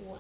1.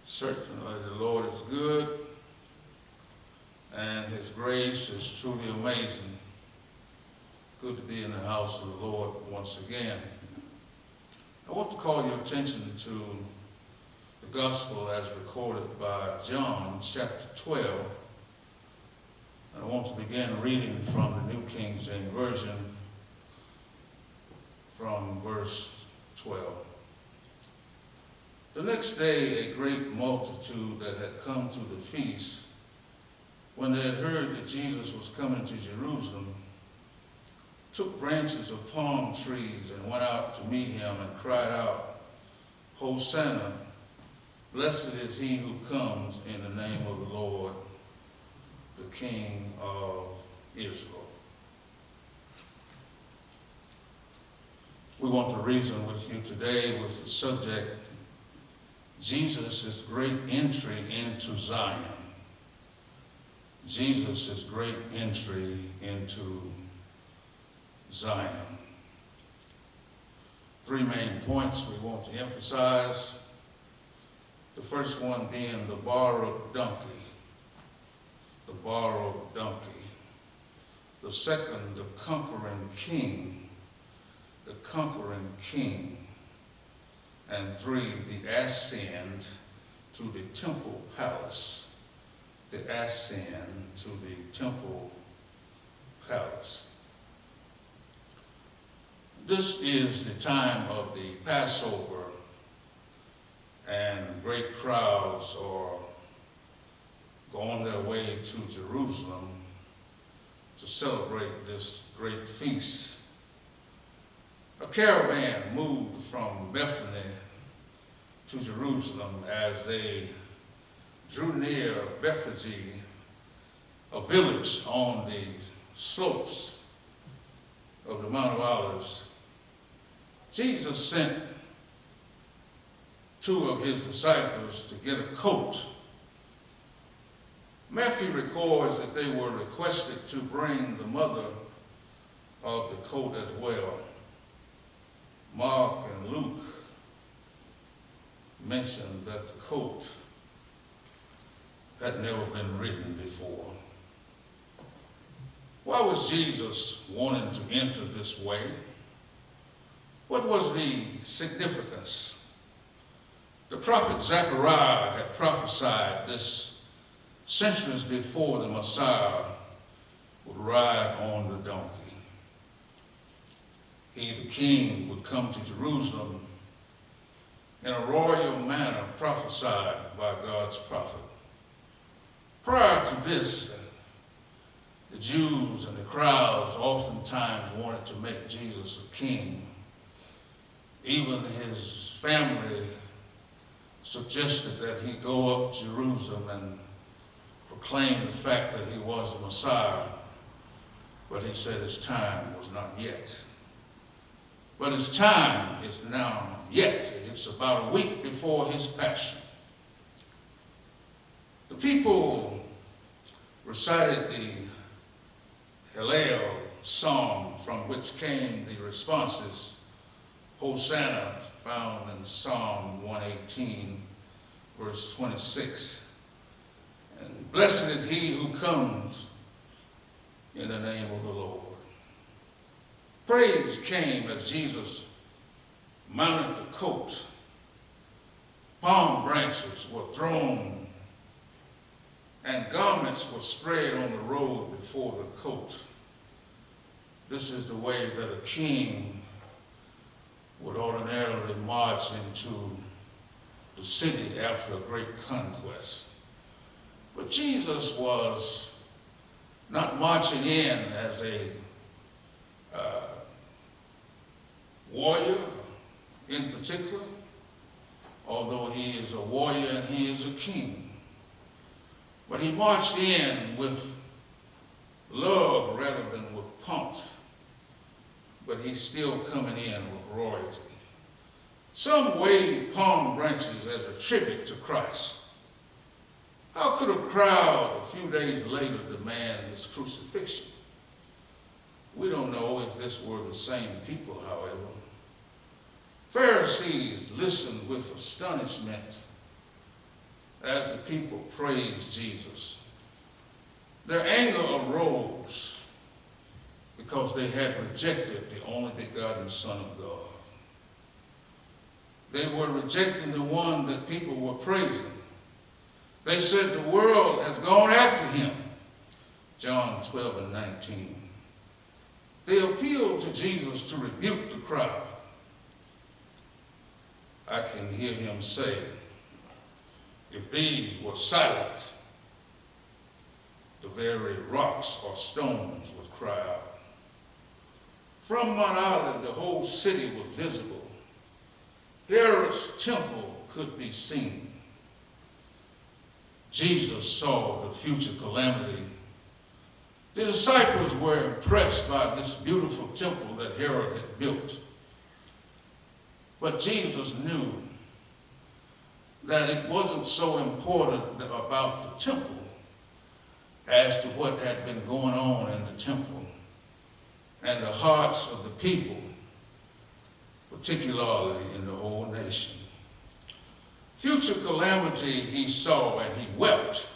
Certainly the Lord is good, and his grace is truly amazing. Good to be in the house of the Lord once again. I want to call your attention to the gospel as recorded by John, chapter 12. And I want to begin reading from the New King James Version from verse 12. The next day, a great multitude that had come to the feast, when they had heard that Jesus was coming to Jerusalem, took branches of palm trees and went out to meet him and cried out, Hosanna, blessed is he who comes in the name of the Lord, the King of Israel. We want to reason with you today with the subject, Jesus' great entry into Zion. Jesus' great entry into Zion. 3 main points we want to emphasize. The first one being the borrowed donkey, the borrowed donkey. The second, the conquering king, the conquering king. And three, the ascent to the temple palace, the ascent to the temple palace. This is the time of the Passover, and great crowds are going their way to Jerusalem to celebrate this great feast. A caravan moved from Bethany to Jerusalem as they drew near Bethphage, a village on the slopes of the Mount of Olives. Jesus sent two of his disciples to get a coat. Matthew records that they were requested to bring the mother of the coat as well. Mark and Luke mentioned that the coat had never been written before. Why was Jesus wanting to enter this way? What was the significance? The prophet Zechariah had prophesied this centuries before the Messiah would ride on the donkey. He, the king, would come to Jerusalem in a royal manner prophesied by God's prophet. Prior to this, the Jews and the crowds oftentimes wanted to make Jesus a king. Even his family suggested that he go up to Jerusalem and proclaim the fact that he was the Messiah, but he said his time was not yet. But his time is now yet. It's about a week before his passion. The people recited the Hallel psalm, from which came the responses, Hosanna, found in Psalm 118, verse 26. And blessed is he who comes in the name of the Lord. Praise came as Jesus mounted the coat. Palm branches were thrown, and garments were spread on the road before the coat. This is the way that a king would ordinarily march into the city after a great conquest. But Jesus was not marching in as a warrior in particular, although he is a warrior and he is a king. But he marched in with love rather than with pomp. But he's still coming in with royalty. Some waved palm branches as a tribute to Christ. How could a crowd a few days later demand his crucifixion? We don't know if this were the same people, however. Pharisees listened with astonishment as the people praised Jesus. Their anger arose because they had rejected the only begotten Son of God. They were rejecting the one that people were praising. They said the world has gone after him, John 12 and 19. They appealed to Jesus to rebuke the crowd. I can hear him say, if these were silent, the very rocks or stones would cry out. From Mount Olive, the whole city was visible. Herod's temple could be seen. Jesus saw the future calamity. The disciples were impressed by this beautiful temple that Herod had built. But Jesus knew that it wasn't so important about the temple as to what had been going on in the temple and the hearts of the people, particularly in the whole nation. future calamity he saw and he wept.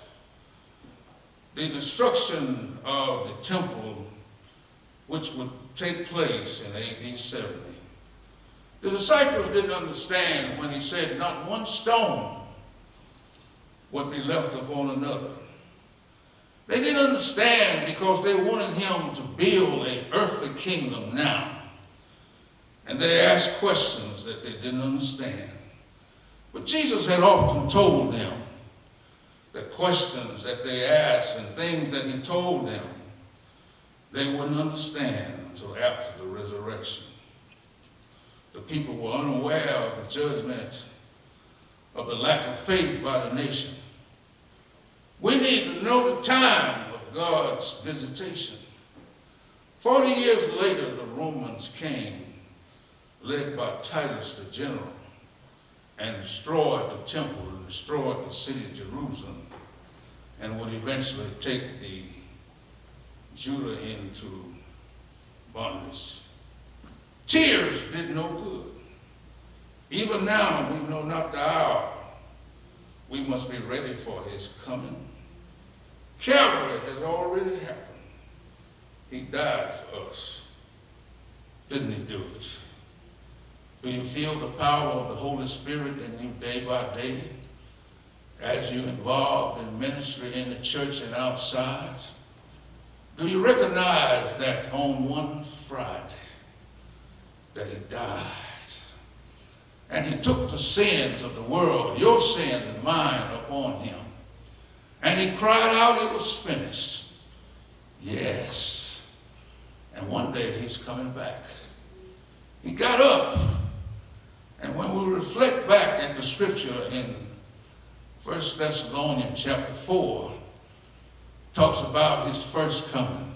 The destruction of the temple, which would take place in AD 70. The disciples didn't understand when he said not one stone would be left upon another. They didn't understand because they wanted him to build an earthly kingdom now. And they asked questions that they didn't understand. But Jesus had often told them that questions that they asked and things that he told them, they wouldn't understand until after the resurrection. The people were unaware of the judgment of the lack of faith by the nation. We need to know the time of God's visitation. 40 years later, the Romans came, led by Titus the general, and destroyed the temple and destroyed the city of Jerusalem, and would eventually take the Judah into bondage. Tears did no good. Even now, we know not the hour. We must be ready for his coming. Calvary has already happened. He died for us. Didn't he do it? Do you feel the power of the Holy Spirit in you day by day as you involved in ministry in the church and outside? Do you recognize that on one Friday that he died and he took the sins of the world, your sins and mine, upon him, and he cried out, it was finished? Yes. And one day he's coming back. He got up. And when we reflect back at the scripture in 1 Thessalonians chapter 4, talks about his first coming.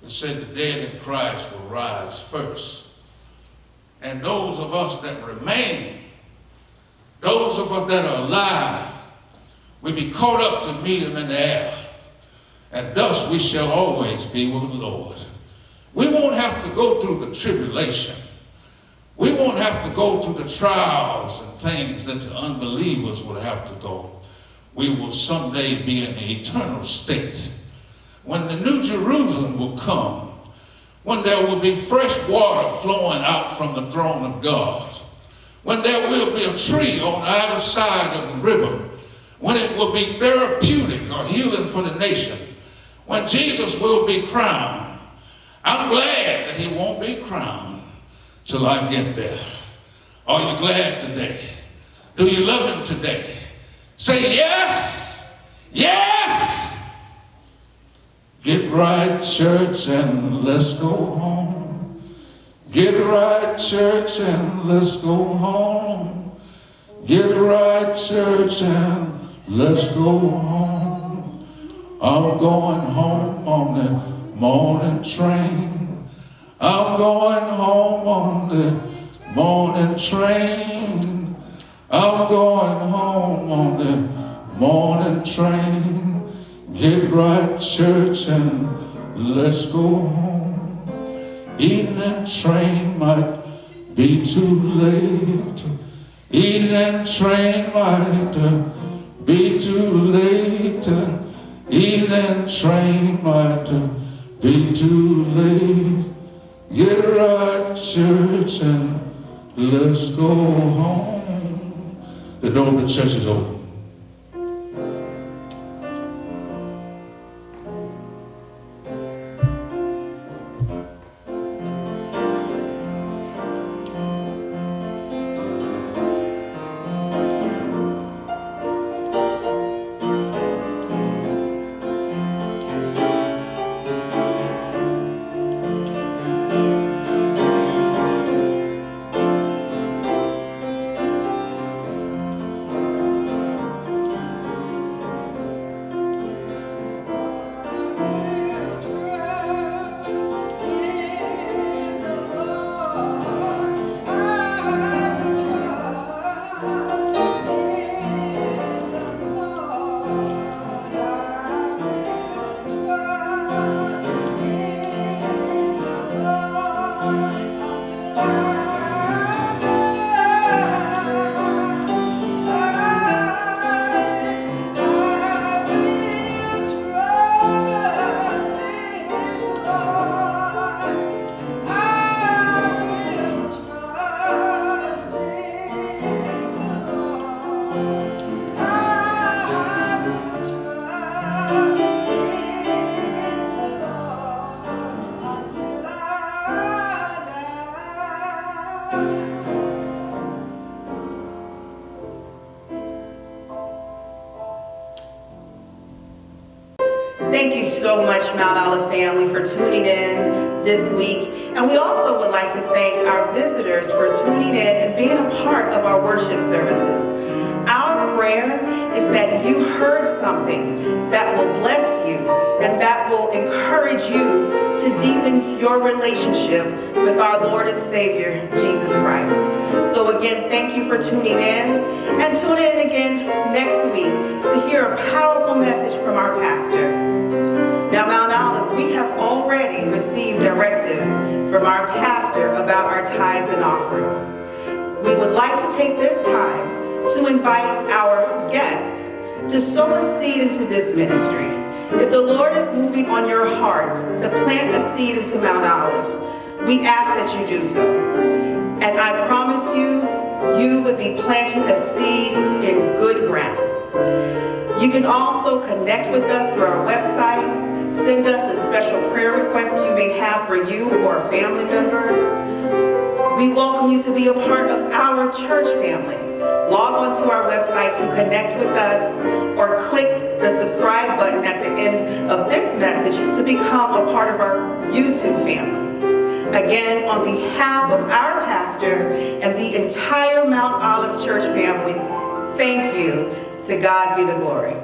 It said the dead in Christ will rise first. And those of us that remain, those of us that are alive, will be caught up to meet him in the air. And thus we shall always be with the Lord. We won't have to go through the tribulation. We won't have to go through the trials and things that the unbelievers will have to go. We will someday be in the eternal state when the New Jerusalem will come, when there will be fresh water flowing out from the throne of God, when there will be a tree on either side of the river, when it will be therapeutic or healing for the nation, when Jesus will be crowned. I'm glad that he won't be crowned till I get there. Are you glad today? Do you love him today? Say yes, yes. Get right, church, and let's go home. Get right, church, and let's go home. Get right, church, and let's go home. I'm going home on the morning train. I'm going home on the morning train. I'm going home on the morning train. Get right, church, and let's go home. Evening train might be too late. Evening train might be too late. Evening train might be too late. Get right, church, and let's go home. The door of the church is open. Thank you so much, Mount Olive family, for tuning in this week. And we also would like to thank our visitors for tuning in and being a part of our worship services. Our prayer is that you heard something that will bless you and that will encourage you to deepen your relationship with our Lord and Savior, Jesus Christ. So again, thank you for tuning in, and tune in again next week to hear a powerful message from our pastor. Now, Mount Olive, we have already received directives from our pastor about our tithes and offering. We would like to take this time to invite our guest to sow a seed into this ministry. If the Lord is moving on your heart to plant a seed into Mount Olive, we ask that you do so. And I promise you, you would be planting a seed in good ground. You can also connect with us through our website, send us a special prayer request you may have for you or a family member. We welcome you to be a part of our church family. Log on to our website to connect with us, or click the subscribe button at the end of this message to become a part of our YouTube family. Again, on behalf of our pastor and the entire Mount Olive Church family, thank you. To God be the glory.